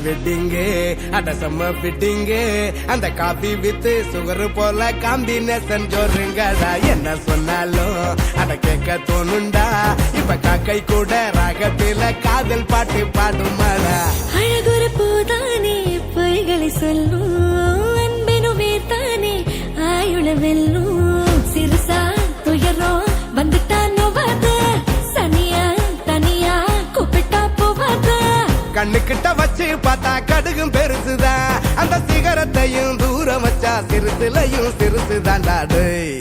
வெட்டிங்க அட செம்ம ஃபிட்டிங்க அந்த காபி வித் சுகர் போல காம்பினேஷன் ஜோருங்கடா என்ன சொன்னாலும் அட கேட்க தோணுண்டா இப்ப காக்கை கூட ராகத்தில காதல் பாட்டு பாடுமாடா அழகுற போதானே பொய்களை சொல்லும் அன்பெனும் வேர்த்தானே ஆயுள வெல்லும் சிறுசா துயரோ வந்துட்டான் நோவாத சனியா தனியா கூப்பிட்டா போவாத கண்ணுக்கிட்ட வச்சு பார்த்தா கடுகும் பெருசுதான் அந்த சிகரத்தையும் தூரம் வச்சா சிறுசுலையும் சிறுசுதான்டா டேய்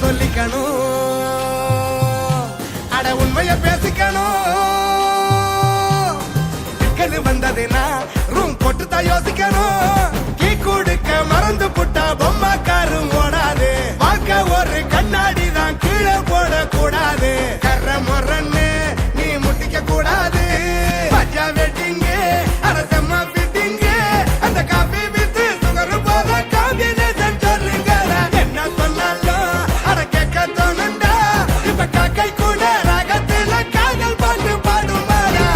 சொல்லிக்கணும் அட உண்மைய பேசிக்கணும் வந்ததுன்னா ரூம் போட்டுதான் யோசிக்கணும் கீ கொடுக்க மறந்து புட்டா பொம்மாக்காரும் ஓடாது வாழ்க்கை ஒரு கண்ணாடி தான் கீழே போடக்கூடாது கர்ற முறன்னு நீ முட்டிக்க கூடாது பஜா வெட்டிங்க அட செம்ம ஃபிட்டிங்க அந்த காபி வித்து சுகர் போல காம்பினேஷன் சொல்லுங்க என்ன சொன்னாலும் காக்கை கூட ராகத்தில காதல் பாட்டு பாடுமாடா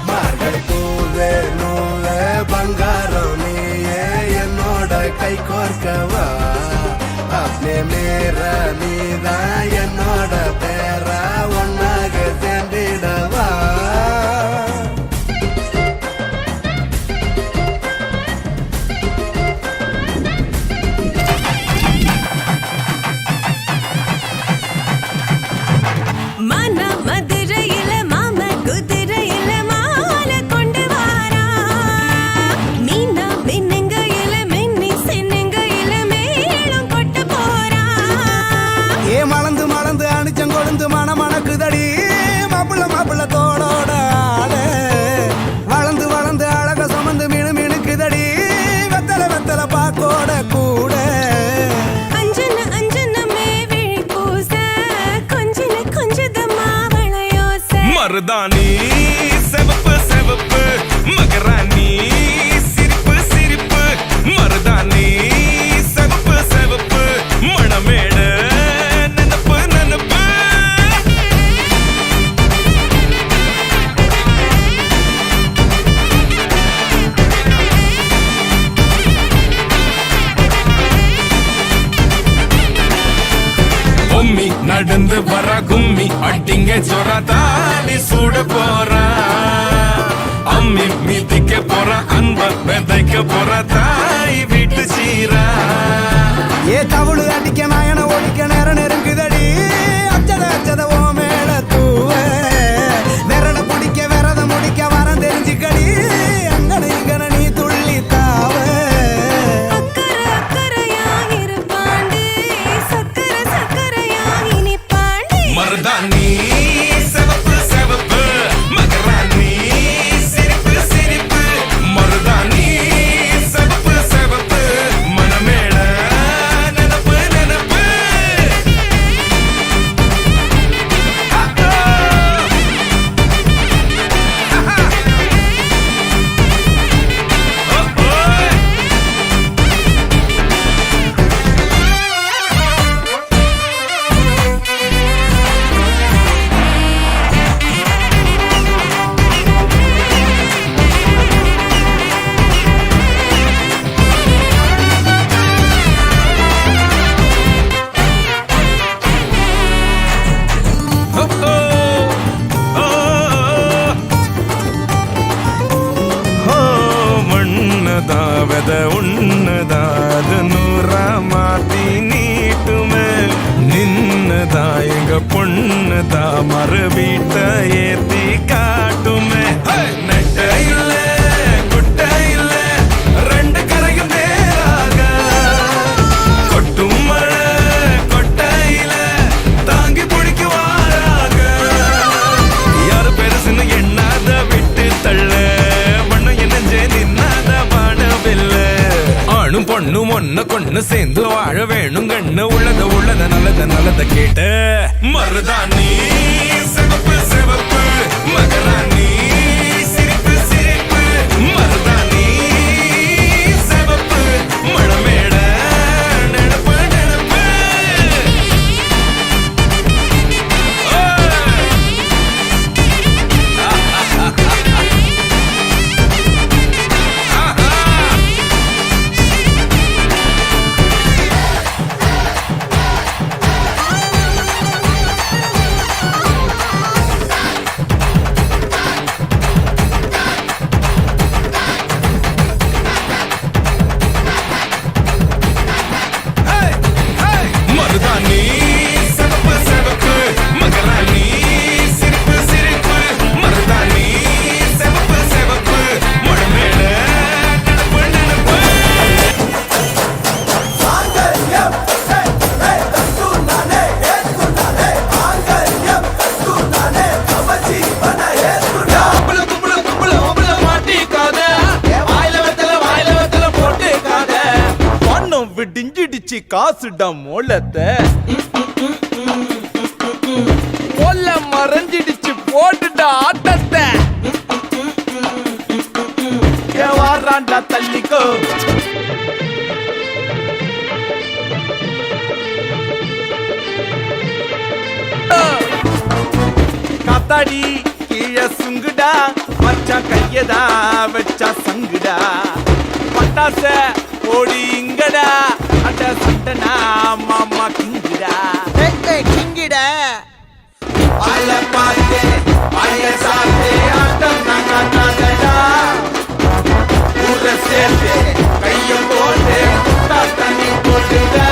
மார்கழி பூவே நூலே பங்காரம் கை கோர்க்கவா அப்பே மேரா நீதான் என்னோட பேரா ஒன்னாக சேர்ந்திடவா மணக்குதடி மாப்பிள்ள மாப்பிள்ள தோளோட ஆளு வளர்ந்து வளர்ந்து அழக சுமந்து மினு மினுக்குதடி வெத்தல வெத்தல பாக்கோட கூட அஞ்சன அஞ்சனமே விழி பூச கொஞ்சன கொஞ்சதமா வளையோச மருதாணி செவப்பு செவப்பு மகராணி சிரிப்பு சிரிப்பு மருதாணி செவப்பு செவப்பு மணமேடு நடந்து வர கும்மி அட்டிங்க சொர தாலி சூட போறா அம்மி மீதிக்க போற அன்ப விதைக்க போற தாய் வீட்டு சீரா ஏ தவுளு அடிக்க நாயன ஒடிக்க நேரம் நெருங்குதடி அச்சத அச்சத ஓ மேல தூவ விரட பிடிக்க விரத முடிக்க வரம் தெரிஞ்சுக்கடி அங்கன இங்கன நீ துள்ளி தாவ மருதாணி செவப்பு செவப்பு மகராணி சிரிப்பு சிரிப்பு மருதாணி செவப்பு செவப்பு மணமேட நினப்பு நினப்பு தான் எங்க பொண்ணு தான் மறு வீட்டை ஏத்தி காட்டுமே நெட்ட இல்ல குட்ட இல்ல ரெண்டு கரையும் நேராக கொட்டும் மழை கொட்டையில தாங்கி பிடிக்குவாராக யாரு பெருசுன்னு எண்ணாத விட்டு தள்ள வண்ணம் என்னஞ்சே நின்னாத வானவில்ல ஆணும் பொண்ணும் ஒன்ன கொண்டு சேர்ந்து வாழ வேணும் கண்ணு உள்ளத நல்லத கேட்ட மருதாணி சிவப்பு சிவப்பு மகராணி சிரிப்பு சிரிப்பு மருதாணி சிவப்பு மழமேட நெனப்பு நெனப்பு மருதாணி சிவப்பு சிவப்பு மகராணி சிரிப்பு சிரிப்பு மருதாணி சிவப்பு சிவப்பு மழமேட நெனப்பு நெனப்பு விடிஞ்சிடுச்சு காசுடா மோளத்தை மொல்ல மறைஞ்சிடுச்சு போட்டுடா ஆட்டத்தை வாராண்டா தள்ளிக்கோ காத்தாடி கீழே சுங்குடா வச்சா கையதா வச்சா சங்குடா பட்டாச ஓடி இங்கடா அட சட்டனா மாமா கிங்குடா கிங்கிடா அல பாத்தே அய சாத்தே ஆட்டம் நாங்கடா ஊர சேர்த்தே கைய போட்டு தண்ணி போட்டுடா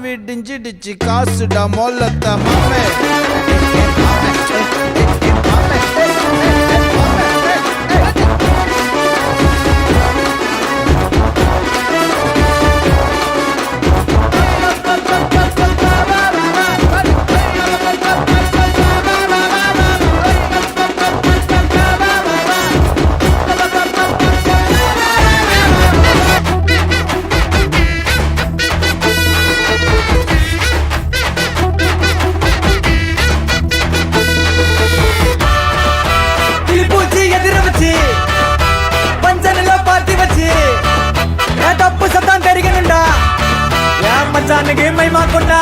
விடிஞ்சிடுச்சு காசுடா மொல்லத்த மாமே தப்பு சத்தம் தெரிக்கணும்டா ஏன் மச்சானுக்கு மைமா கொண்டா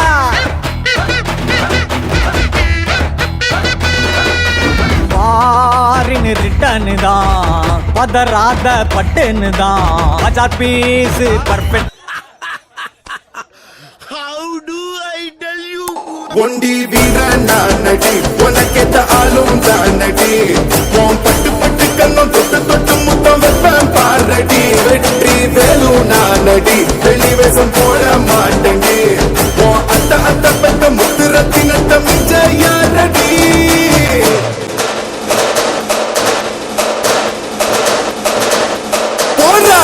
பாரின்னு ரிட்டர்னு தான் பதறாத பட்டுன்னு தான் ஆஜாத் பீஸ் பர்ஃபெக்ட் ஒண்டி வீரன் நான் நடி உனக்கேத்த ஆளும் தான் நடி உன் பட்டு பட்டு கண்ணும் தொட்டு தொட்டு முத்தம் வைப்பேன் பாரடி வெற்றி வேலும் நான் நடி வெளிவேசம் போட மாட்டேன் உன் அத்த பெத்த முத்து ரத்தினத்த மிஞ்ச யாரடி போடா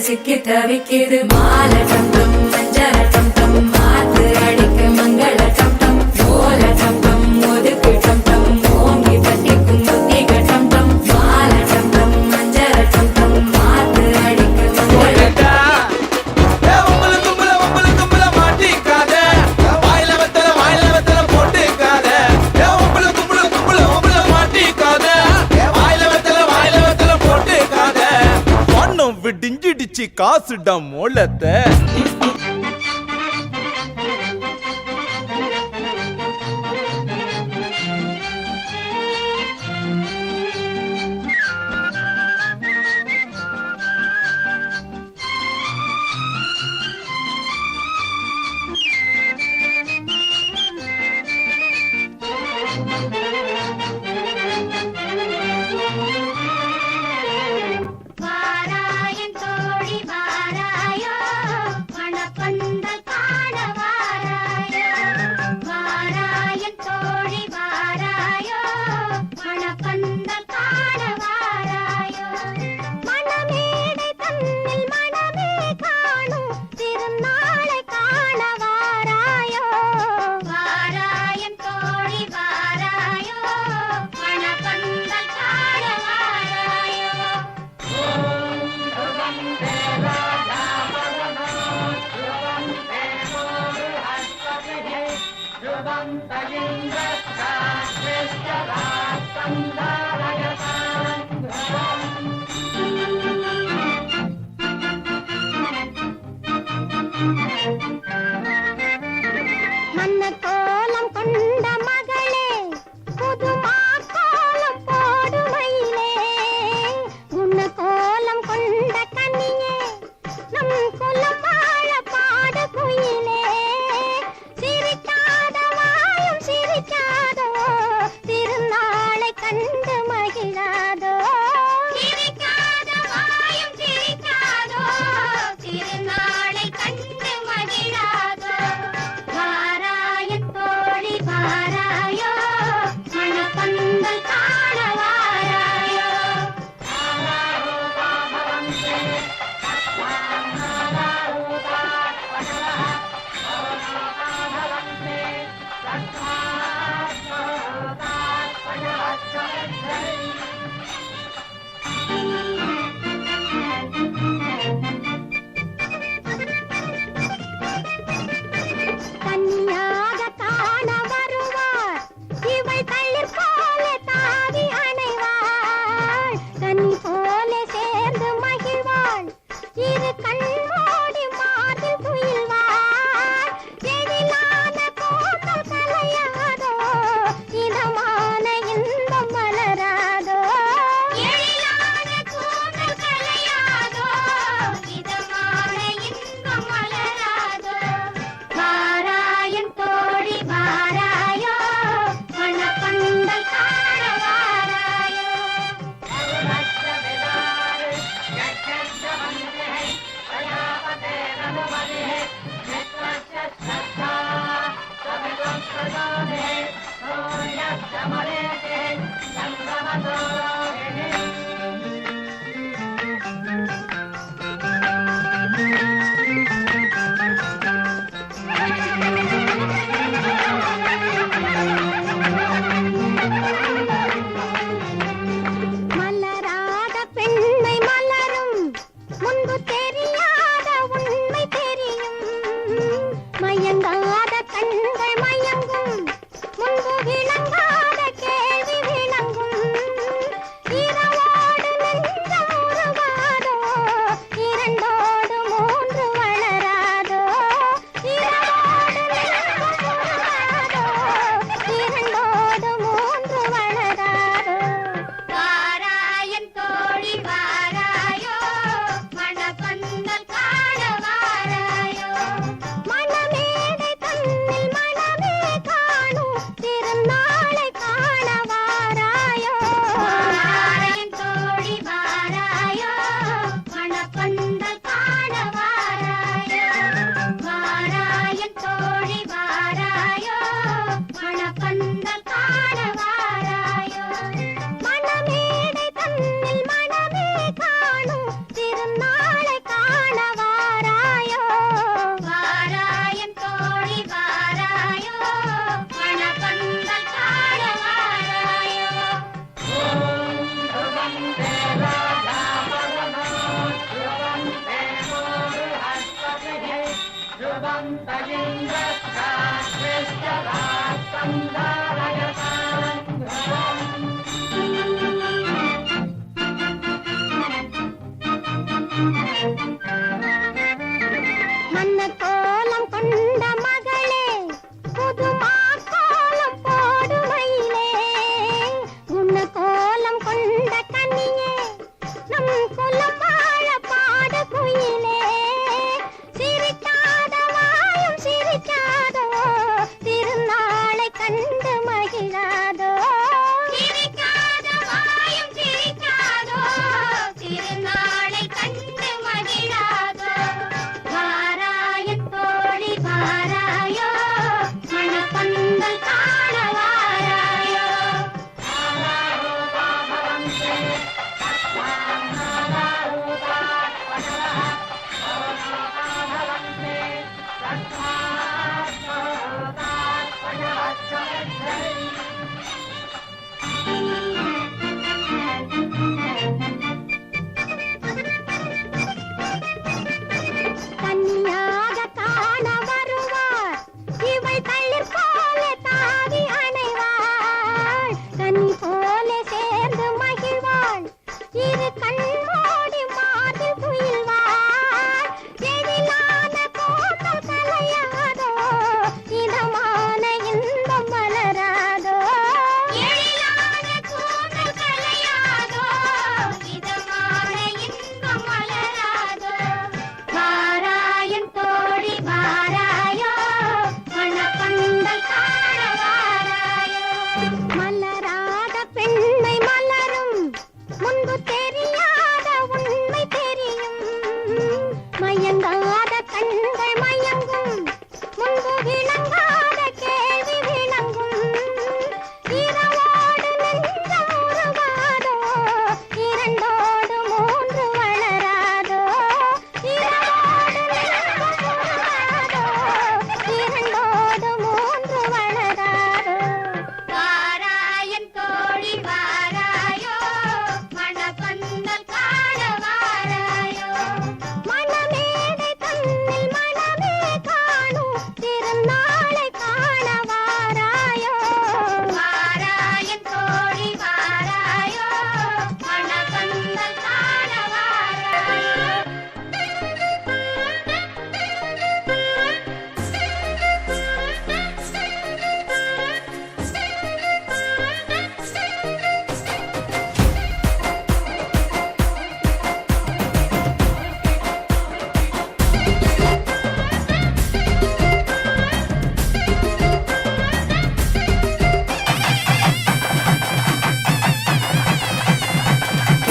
சிக்கி தவிக்குது மாலை டம் டம் மஞ்சள் டம் டம் மாத்து அடிக்க மங்கள டம் டம் ஓல டம் டம் ஒதுக்கு டம் டம் ஓங்கி பட்டிக்கும் புத்திக டம் டம் காசுடா மோளத்தை. வாராயன் தோழி வாராயோ மணப்பந்தல் காண வாராயோ. வாராயன் தோழி வாராயோ மணப்பந்தல் காண வாராயோ. மணமேடை தன்னில் மணமே காணும் திருநாளை காண வாராயோ. வாராயன் தோழி வாராயோ மணப்பந்தல் காண வாராயோ. மன்ன கோலம் கொண்ட மகளே புதுமா கோலம் போடுமையிலே. உன்ன கோலம் கொண்ட கன்னியே நம் குலம் வாழ பாடு குயிலே. சிரிக்காத வாயும் சிரிக்காதோ திருநாளை கண்டு மகிழாதோ. சிரிக்காத வாயும் சிரிக்காதோ திருநாளை கண்டு மகிழாதோ. வாராயன் தோழி வாராயோ மணப்பந்தல் காண வாராயோ. கன்னியாக காண வருவார் இவள் தளிர் போல தாவி அணைவாள். கன்னி போல சேர்ந்து மகிழ்வாள் இரு கண்மூடி மார்பில் துயில்வாள். எழிலான கூந்தல் கலையாதோ இதமான இன்பம் மலராதோ. எழிலான கூந்தல் கலையாதோ இதமான இன்பம் மலராதோ. வாராயன் தோழி வாராயோ மணப்பந்தல் காண வாராயோ. மலராத பெண்மை மலரும் முன்பு தெரியாத உண்மை தெரியும். மயங்காத கண்கள் மயங்கும் முன்பு விளங்காத கேள்வி விளங்கும். இரவோடு நெஞ்சம் உருவாதோ இரண்டோடு மூன்று வளராதோ. இரவோடு நெஞ்சம் உருவாதோ இரண்டோடு மூன்று வளராதோ. வாராயன் தோழி வாராயோ மணப்பந்தல் காண வாராயோ. மணமேடை தன்னில் மணமே காணும் திருநாளை காண வாராயோ. வாராயன் தோழி வாராயோ மணப்பந்தல் காண வாராயோ. வாராயன் தோழி வாராயோ மணப்பந்தல் காண வாராயோ. மணமேடை தன்னில் மணமே காணும் திருநாளை காண வாராயோ. வாராயன் தோழி வாராயோ மணப்பந்தல் காண வாராயோ.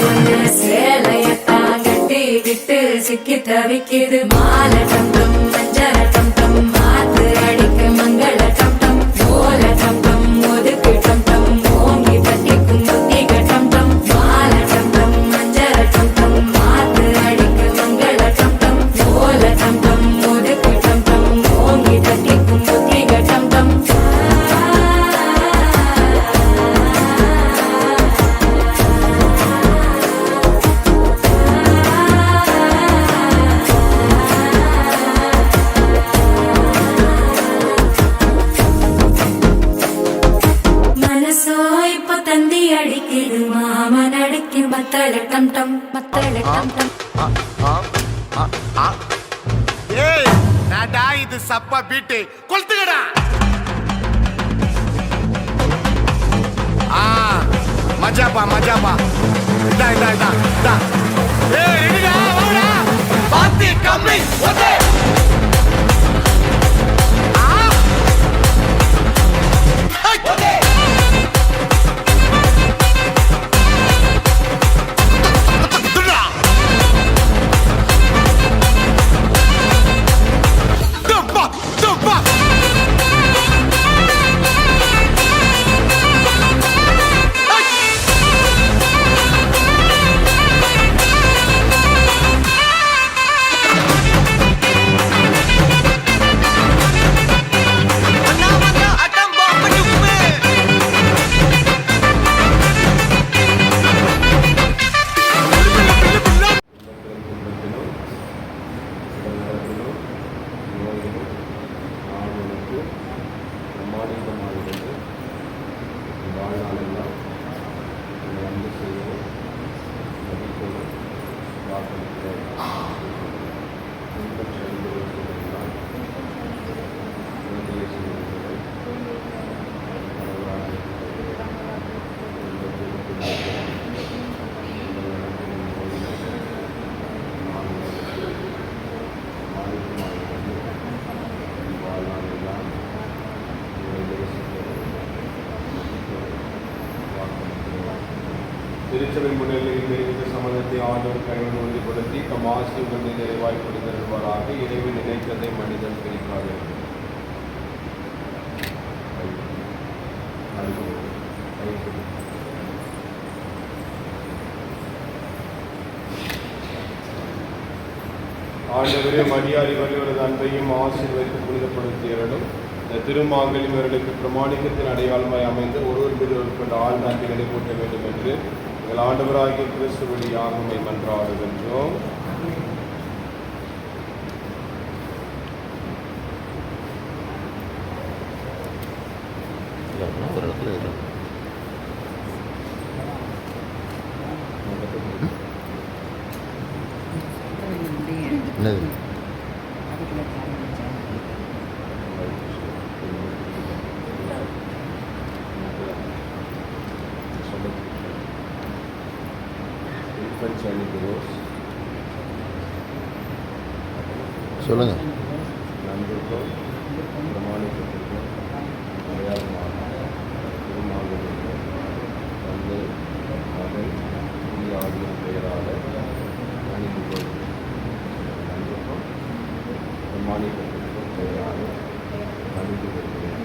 பொண்ணு சேலையத்தான் கட்டி விட்டு சிக்கி தவிக்குது மாலை டம் டம் மஞ்சள டம் டம் மாத்து அடிக்க மங்கள டம் டம் ஓல டம் டம் ஒதுக்கு டம் டம் ஓங்கி தட்டிக்கும் முத்திக டம் டம் மாலை டம் டம் மஞ்சள டம் டம் மாத்து அடிக்க மங்கள டம் டம் ஓல டம் டம் ஒதுக்கு டம் டம் ஓங்கி தட்டிக்கும் முத்திக டம் டம் மனசோ இப்ப தந்தி அடிக்குது மாமன் அடிக்கு மத்தள டம் டம் மத்தள டம் டம் ஏய் நாடா இது சப்பா பீட்டு கொளுத்துக்கடா மஜாப்பா மஜாப்பா இதா இதா இதா இதா ஏய் ரெடிடா வாடா பாத்தி கம்மி ஓடே ஓடே திருச்சபை முன்னிலையில் தெரிவித்த சம்மதத்தை ஆண்டவர் கையில் உறுதிப்படுத்தி தம் ஆசீர்வாதத்தை நிறைவாய் கொடுத்திருப்பாராக. இறைவன் நினைத்ததை மனிதன் பிரிக்காது. ஆண்டவரே மரியாதை வருவது அன்பையும் ஆசீர்வதித்து புனிதப்படுத்தியவர்களும் இந்த திருமாங்கல் இவர்களுக்கு பிரமாணிக்கத்தின் அடையாளமாய் அமைந்து ஒருவர் மீது கொண்ட ஆழ்ந்த அன்பை நிலைப்பூட்ட வேண்டும் என்று எங்கள் ஆண்டவராகிய கிறிஸ்து வழியாக உம்மை மன்றாடுகின்றோம். சொல்லுங்க. நண்பர்கள் பிரமாணிக்கத்திற்கும் அடையாளமாக திருமாங்கலுக்கு தந்தை மகன் ஆகியோர் பெயராக அணிந்து கொள்கிறேன். நண்பர்கள் பிரமாணிக்கத்திற்கும் பெயராக அணிந்து கொள்கிறேன்.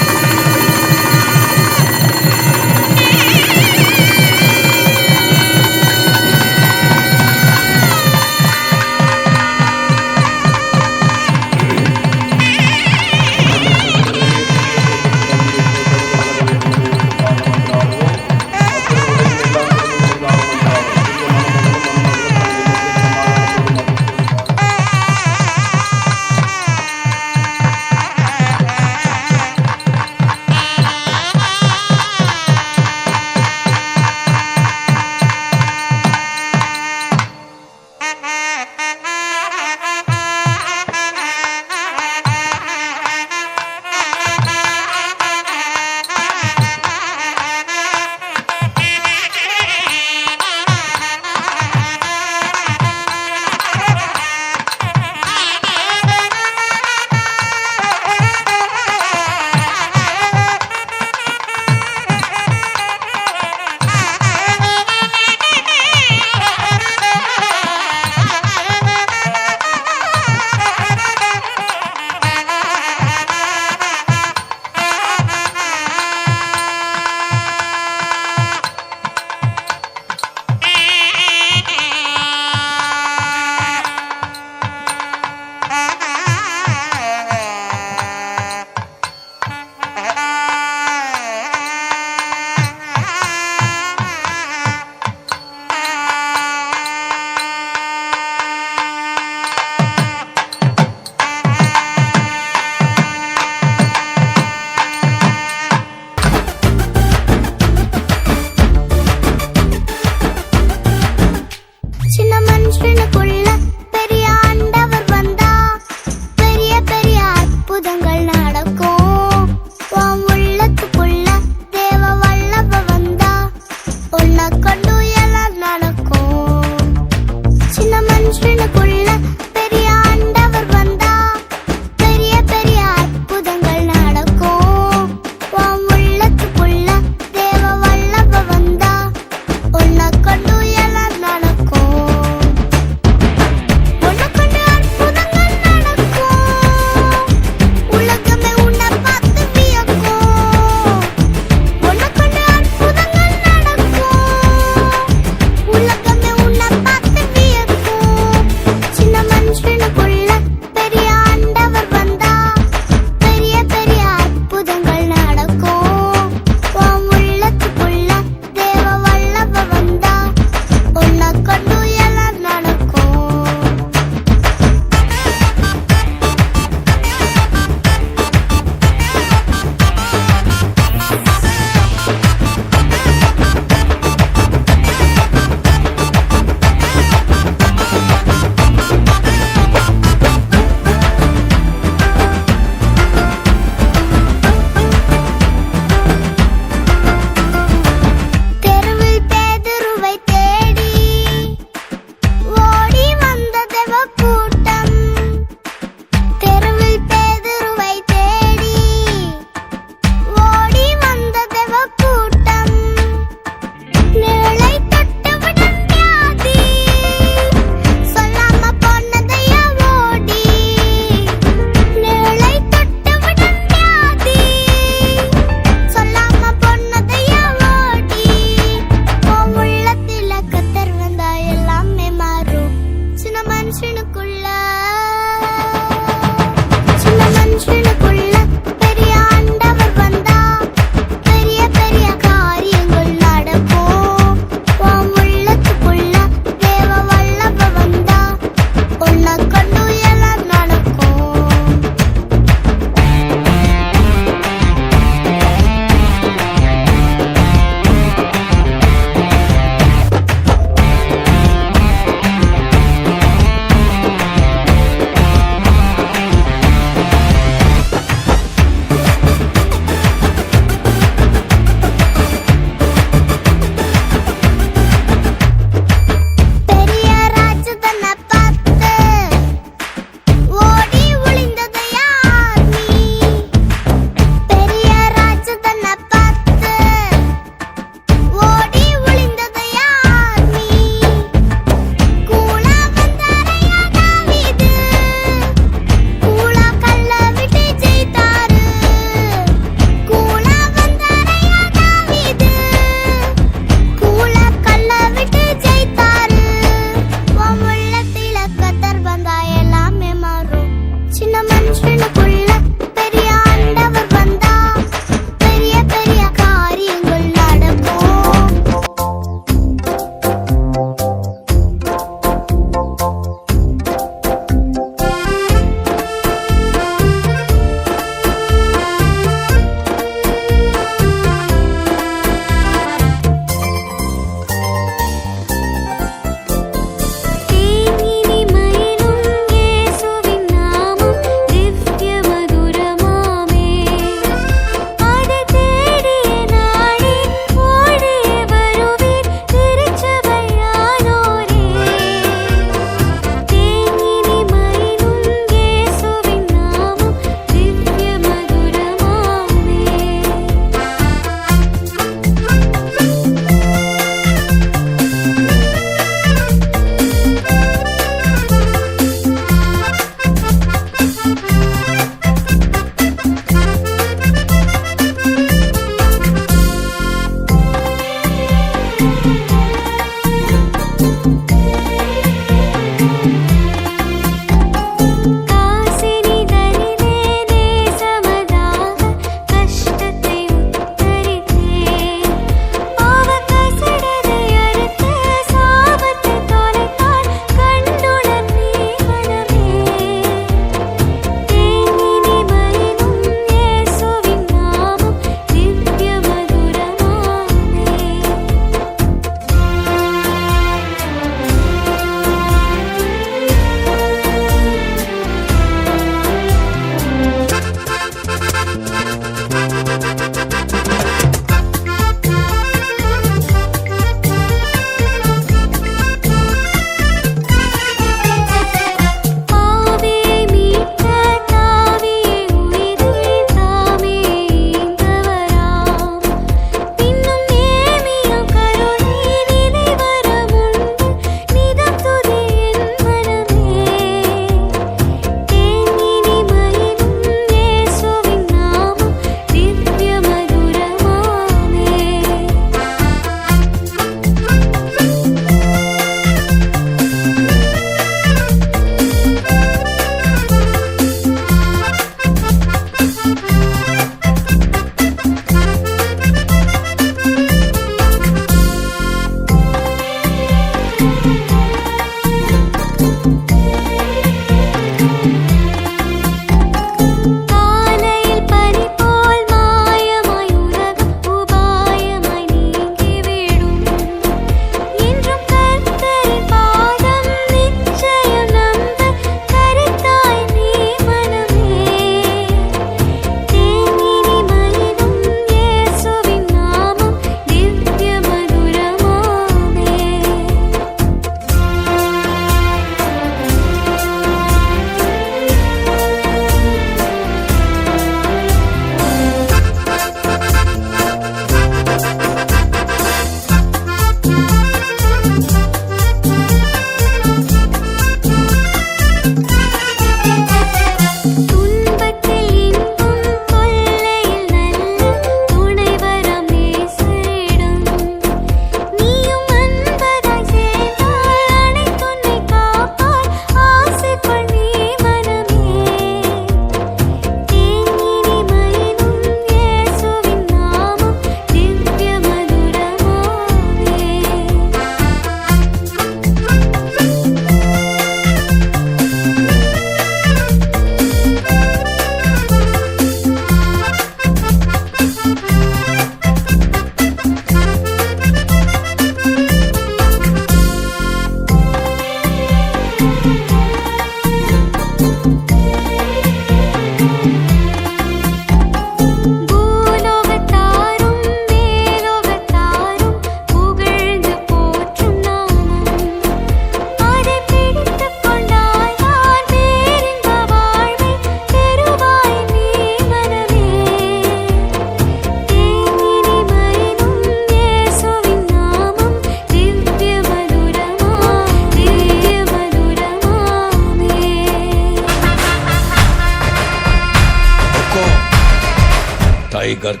டைகர்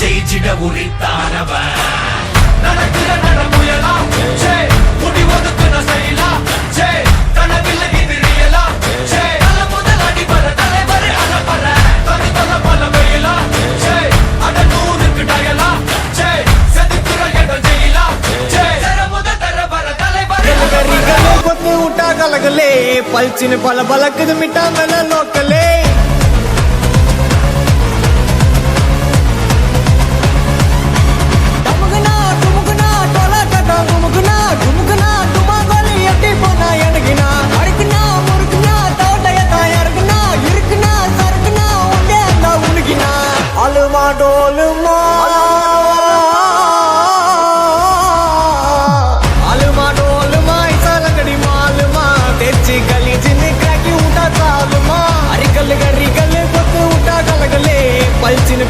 ஜெயிச்சிட உரித்தானவன் நடக்கிற நடமுயலா சே முடி ஒதுக்குன செயலா சே கனவில்லை இது ரியலா சே நல்ல முதல் அடிபர தலைவர் அலப்பற தனி தல பல வெயிலா சே அட நூறுக்கு டயலா சே செதுக்குற எட ஜெயிலா சே தர முதல் தர வர தலைவர் கொத்து விட்டா கலகலே பல்ச்சின்னு பல பலக்குது மிட்டா மேல லோக்கலே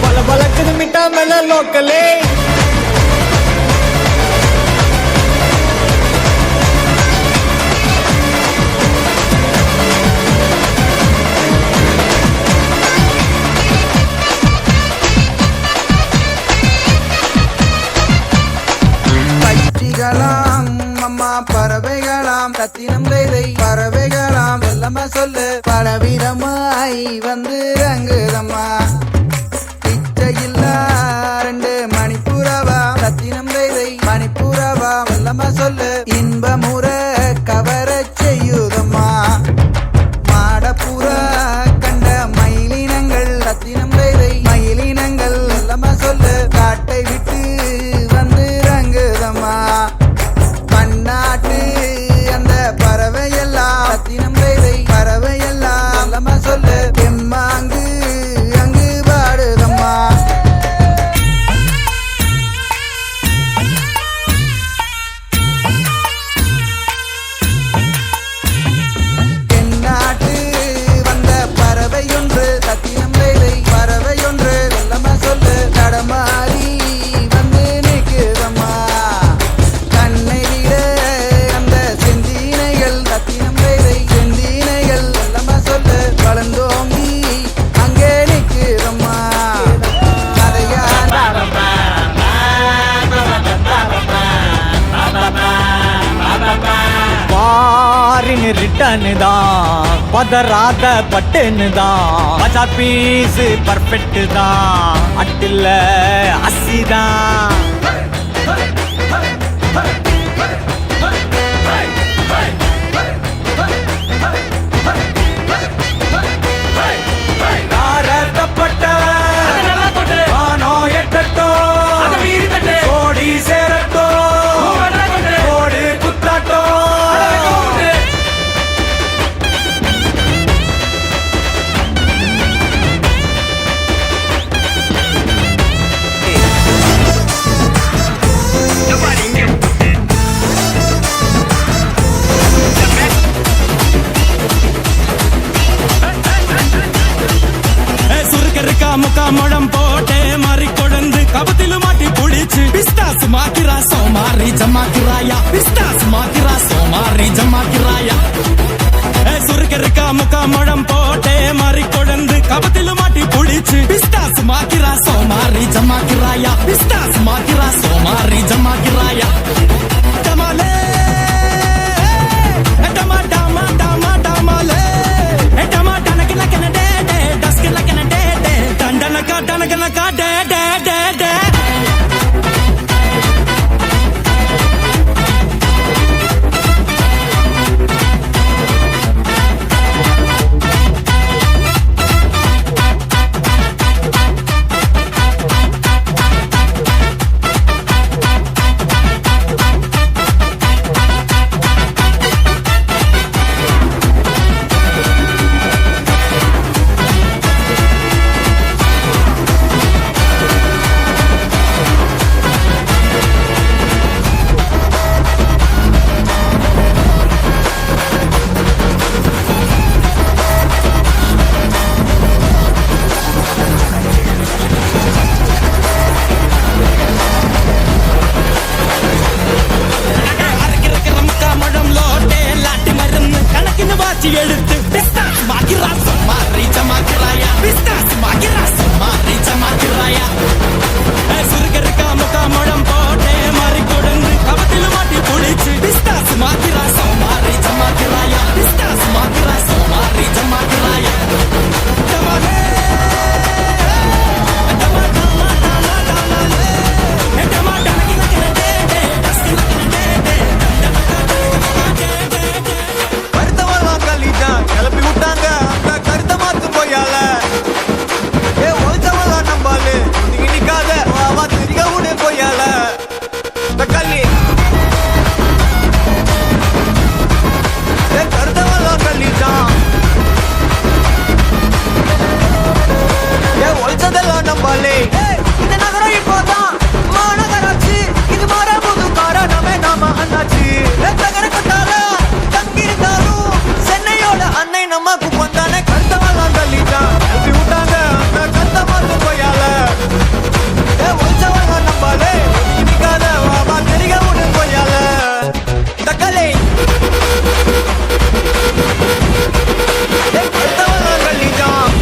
பல பலக்குது மிட்டா மேல லோக்கலே பட்சிகளாம் அம்மா பறவைகளாம் தத்தினம் வேதை பறவைகளாம் எல்லாம சொல்லு பலவிதமாய் வந்து ரங்குதம்மா பிச்சையில்லா 2 மணிப்புறவா தத்தினம் வேதை மணிப்புறவா எல்லாம சொல்லு இன்பமுற கவர செய்யுதம்மா மாடப்புற கண்ட மயிலினங்கள் தத்தினம் வேதை மயிலினங்கள் எல்லாம சொல்லு காட்டை விட்டு வந்து ரங்குதம்மா பன்னாட்டு அந்த பறவையெல்லாம் ரத்தினம் வேலை பறவையெல்லாம் எல்லாம சொல்லு எம்மாங்கு அங்கு பாடுதம்மா தென்னாட்டு வந்த பறவையொன்று ரத்தினம் வேலை பறவையொன்று எல்லாம சொல்லு தடமாறி வந்து நிற்குதம்மா கண்ணை விட அந்த செந்தினைகள் ரத்தினம் வேலை செந்தினைகள் எல்லாம சொல்லு வளர்ந்தோங்கி அங்கே நிற்குதம்மா கதையான பாரின் ரிட்டர்னு தான் பதறாத பட்டுன்னு தான் மச்சா பீஸ் பர்ஃபெக்ட் தான் அட்டில்ல அசிதான் முழம் போட்டே மாறி கொழுந்து கபத்திலு மாட்டி புடிச்சு பிஸ்தாஸ் மாக்கிரா சோமாரி ஜமாக்கிராயா பிஸ்தாஸ் மாக்கிரா சோமாரி ஜமாக்கிராயா சுருக்கருக்கா முக்கா முழம் போட்டே மாறி கொழுந்து கபத்திலு மாட்டி புடிச்சு பிஸ்தாஸ் மாக்கிரா சோமாரி ஜமாக்கிராயா பிஸ்தாஸ் மாக்கிரா சோமாரி ஜமாக்கிராயா டமாலே டமா டமா டமா டமாலே டமா டனக்கு லக்கன டே டே டஸ்க்கு லக்கன டே டே டண்டனக்கா டனக்கனக்கா டே டே டே டே நம்பாலே இந்த நகரம் இப்போதான் மாநகராட்சி இது மாற புது காரணமே நாம அண்ணாச்சி தகர கட்டால தங்கியிருந்தாலும் சென்னையோட அன்னை நமக்கு வந்தானே கருத்தவெல்லாம் தள்ளிட்டான் எப்படி விட்டாங்க அந்த கருத்த மாத்து போயால ஒச்சவங்க நம்பாலே இன்னைக்காத வாமா தெரிய விடு போயால தக்கலே கருத்தவெல்லாம் தள்ளிட்டான்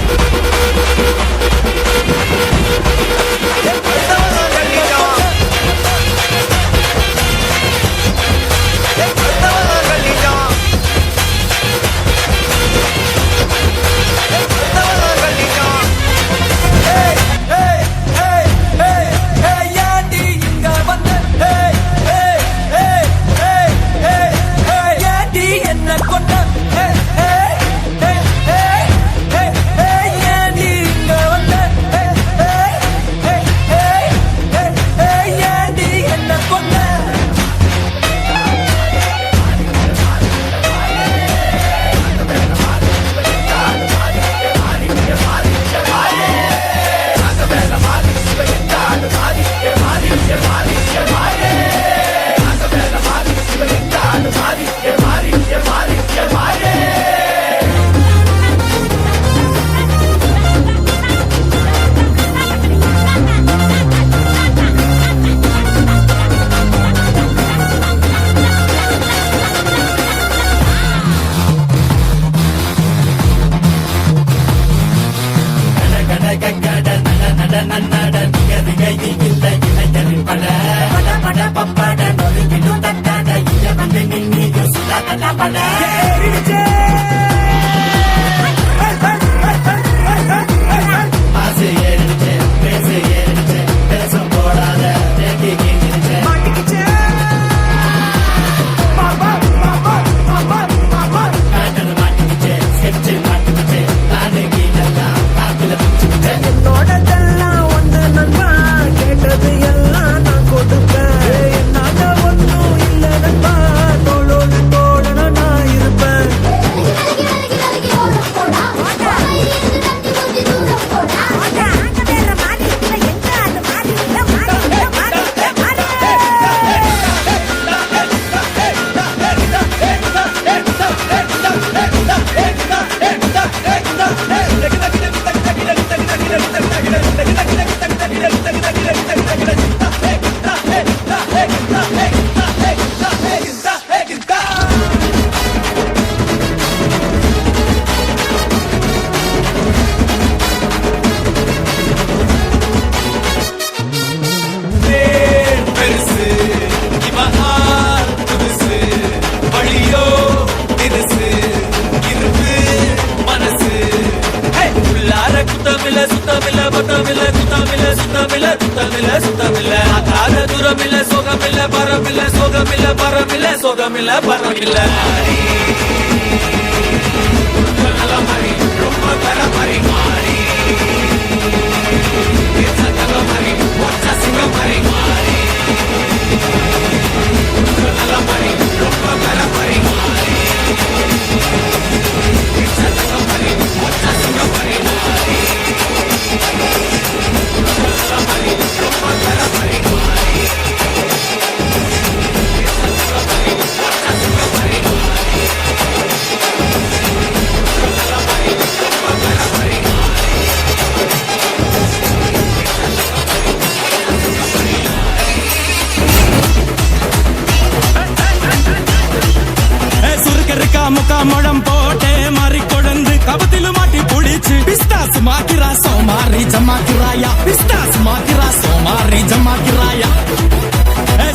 முக்கா முழம் போட்டே மாறி கொழுந்து கபத்திலு மாட்டி புடிச்சு பிஸ்தாஸ் மாக்கிரா சோமாரி ஜமாக்கிராயா பிஸ்தாஸ் மாக்கிரா சோமாரி ஜமாக்கிராயா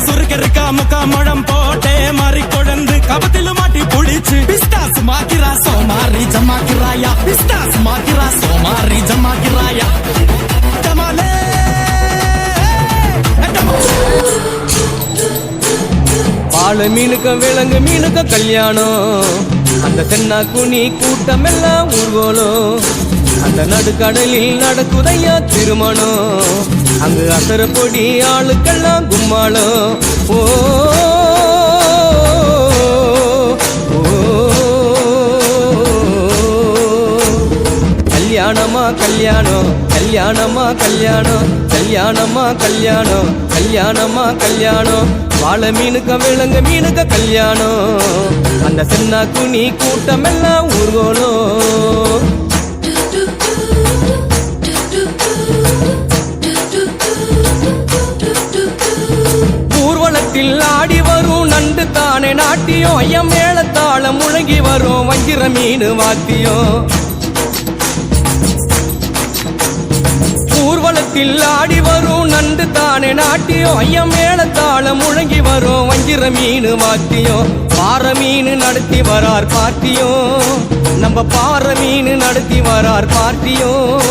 சுருக்க இருக்கா முக்கா முழம் போட்டே மாறி கொழுந்து கபத்திலு மாட்டி புடிச்சு பிஸ்தாஸ் மாக்கிரா சோமாரி ஜமாக்கிராயா பிஸ்தாஸ் மாக்கிரா சோமாரி ஜமாக்கிராயா டமாலே பால மீனுக்கும் விலங்கு மீனுக்கும் கல்யாணம் அந்த தென்னா குனி கூட்டம் எல்லாம் ஊர்வலம் அந்த நடுக்கடலில் நடக்குதையா திருமணம் அங்கு அசர பொடி ஆளுக்கெல்லாம் கும்மாளம் ஓ கல்யாணமா கல்யாணமா கல்யாணம் கல்யாணமா கல்யாணம் கல்யாணமா கல்யாணம் கல்யாணமா கல்யாணம் வாழை மீனுக்க விலங்கு மீனுக்க கல்யாணம் அந்த சென்னா குனி கூட்டம் எல்லாம் ஊர்வலம் ஊர்வலத்தில் ஆடி வரும் நண்டு தானே நாட்டியம் ஐயம் மேளத்தாளம் முழங்கி வரும் வஞ்சிர மீன் வாத்தியம் ஊர்வலத்தில் ஆடி வரும் நண்டு தானே நாட்டியம் ஐயம் மேளத்தாளம் முழங்கி வரும் வஞ்சிர மீன் வாத்தியம் பாறை மீன் நடத்தி வரார் பார்ட்டியும் நம்ம பாறை மீன் நடத்தி வரார் பார்ட்டியும்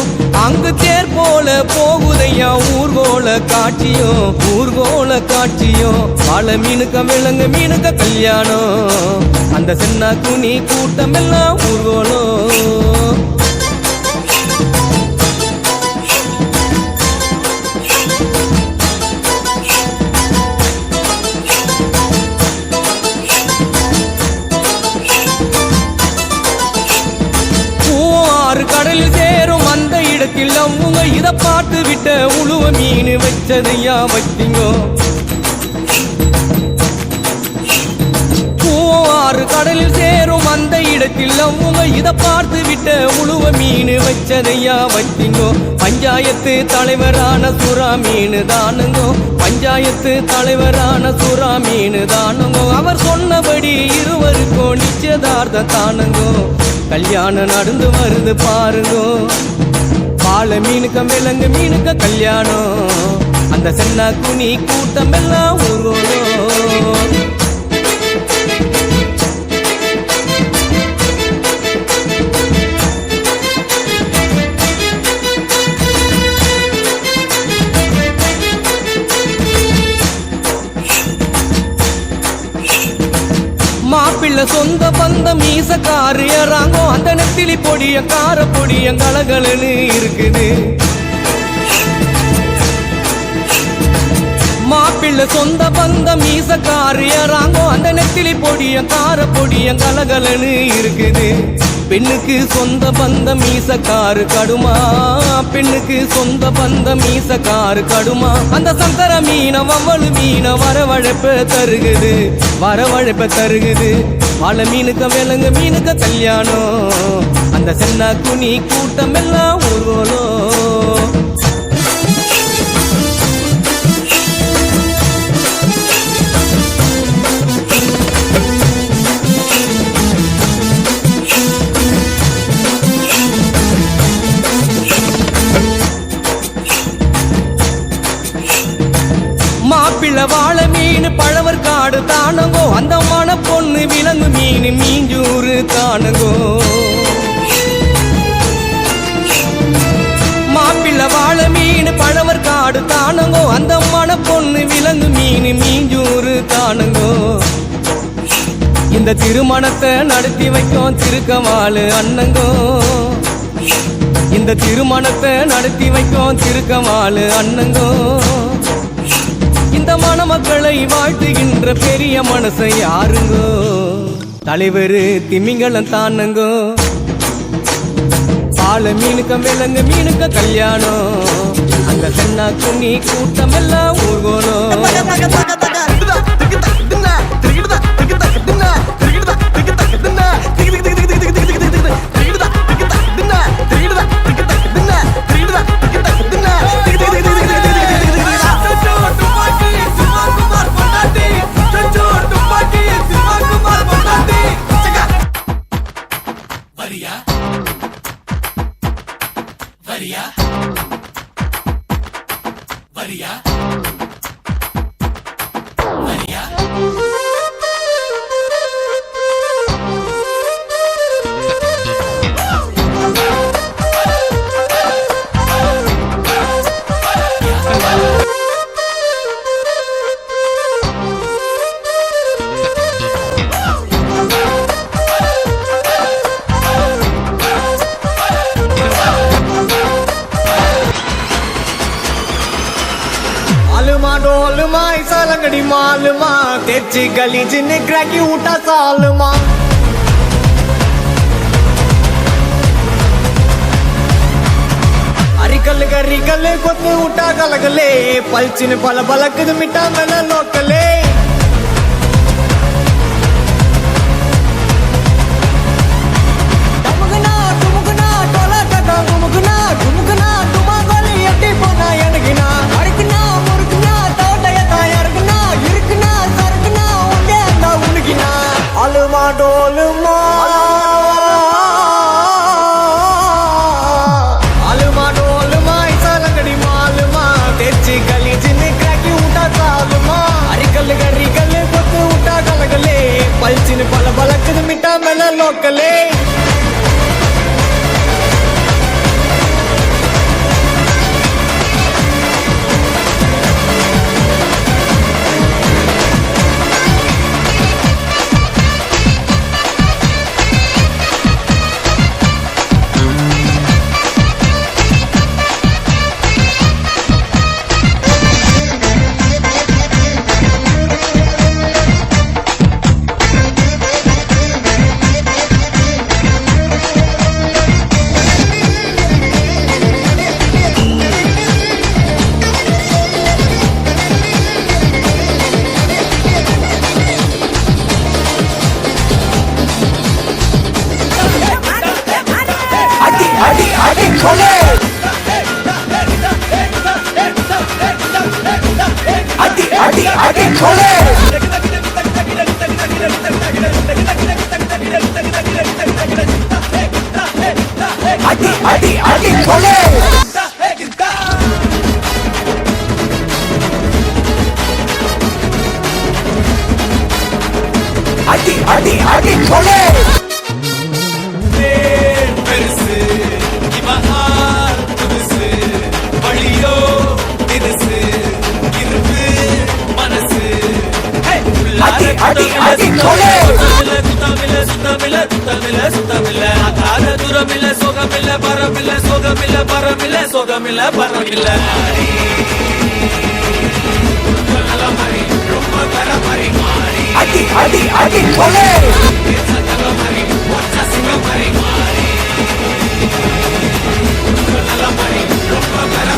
அங்கு தேர் போல போகுதையா ஊர்கோல காட்சியும் வாழை மீனுக்க விலங்கு மீனுக்க கல்யாணம் அந்த சென்னா குனி கூட்டம் எல்லாம் ஊர்கோலம் கடலில் சேரும் அந்த இடத்தில் அவங்க இத பார்த்து விட்ட உழுவ மீன் வச்சதையா வச்சிங்கோ பூவாறு கடலில் சேரும் அந்த இடத்தில் அவங்க இத பார்த்து விட்ட உழுவ மீன் வச்சதையா வச்சிங்கோ பஞ்சாயத்து தலைவரான சுறா மீன் தானுங்கோ பஞ்சாயத்து தலைவரான சுறா மீன் தானுங்கோ அவர் சொன்னபடி இருவருக்கும் நிச்சயதார்த்தம் தானுங்கோ கல்யாணம் நடந்து வருது பாருங்கோ வாழை மீனுக்க விலங்கு மீனுக்க கல்யாணம் அந்த சென்னா குனி கூட்டம் எல்லாம் ஊர்வலம் மாப்பிள்ளை சொந்த பந்தம் மீசக்காரு ஏறாங்கோ அந்த நெத்திலி பொடிய கார பொடிய கலகலன்னு இருக்குது மாப்பிள்ளை சொந்த பந்தம் மீசக்காரு ஏறாங்கோ அந்த நெத்திலி பொடிய கார பொடிய கலகலன்னு இருக்குது பெண்ணுக்கு சொந்த பந்தம் மீசக்காரு கடுமா பெண்ணுக்கு சொந்த பந்தம் மீசக்காரு கடுமா அந்த சங்கர மீன வவ்வளு மீன வரவழைப்ப தருகுது வாழை மீனுக்க விலங்கு மீனுக்க கல்யாணம் அந்த சென்னா குனி கூட்டம் எல்லாம் ஊர்வலம் மாப்பிள்ளை வாழை மீன் பழவர் காடு தானங்கோ அந்த மன பொண்ணு விலங்கு மீன் மீஞ்சூறு தானங்கோ மாப்பிள்ளை வாழை மீன் பழவர் காடு தானங்கோ அந்த மன பொண்ணு விலங்கு மீன் மீஞ்சூறு தானங்கோ இந்த திருமணத்தை நடத்தி வைக்கும் திருக்கவாளு அண்ணங்கோ இந்த திருமணத்தை நடத்தி வைக்கும் திருக்கவாளு அண்ணங்கோ இந்த மணமக்களை வாழ்த்துகின்ற பெரிய மனசை யாருங்கோ தலைவர் திமிங்கலம் தானுங்கோ வாழை மீனுக்க விலங்கு மீனுக்க கல்யாணம் அந்த சென்னா குனி கூட்டம் எல்லாம் ஊர்கோலம் लंगड़ी मालमा तेची गली च निकरा की ऊटा सालमा அரிக்கல்லு கறிக்கல்லு கொத்து விட்டா கலகலே பல்ச்சின்னு பல பலக்குது மிட்டா மேல லோக்கலே டமுகுனா டுமுகுனா டோலா டட்டா குமுகுனா டுமுகுனா டுமாங்கோலி எட்டி போனா எனக்குனா அடிக்குனா முறுக்குனா தோட்டையத்தா யாருக்குனா இருக்குனா சறுக்குனா உண்டே அந்த உனக்குனா அலுமா டோலுமா அலுமா டோலுமா இசாலங்கடி மாலுமா தெச்சி களி சின்ன கிராக்கி விட்டா சாலுமா அரிக்கல்லு கறிக்கல்லு கொத்து விட்டா கலகலே பல்ச்சின்னு பல பலக்குது மிட்டா மேல லோக்கலே பெருசு இவன் ஆள் புதுசு வழியோ தினுசு இருப்பு மனசு சுத்தமில்ல அகாத தூரமில்ல சோகமில்ல பரமில்ல சோகமில்ல பரமில்ல சோகமில்ல பரமில்ல ரொம்ப தர மாதிரி மாறி அடி அடி அடி கொலை மாதிரி ஒற்ற சிங்க மாதிரி மாறி ரொம்ப தர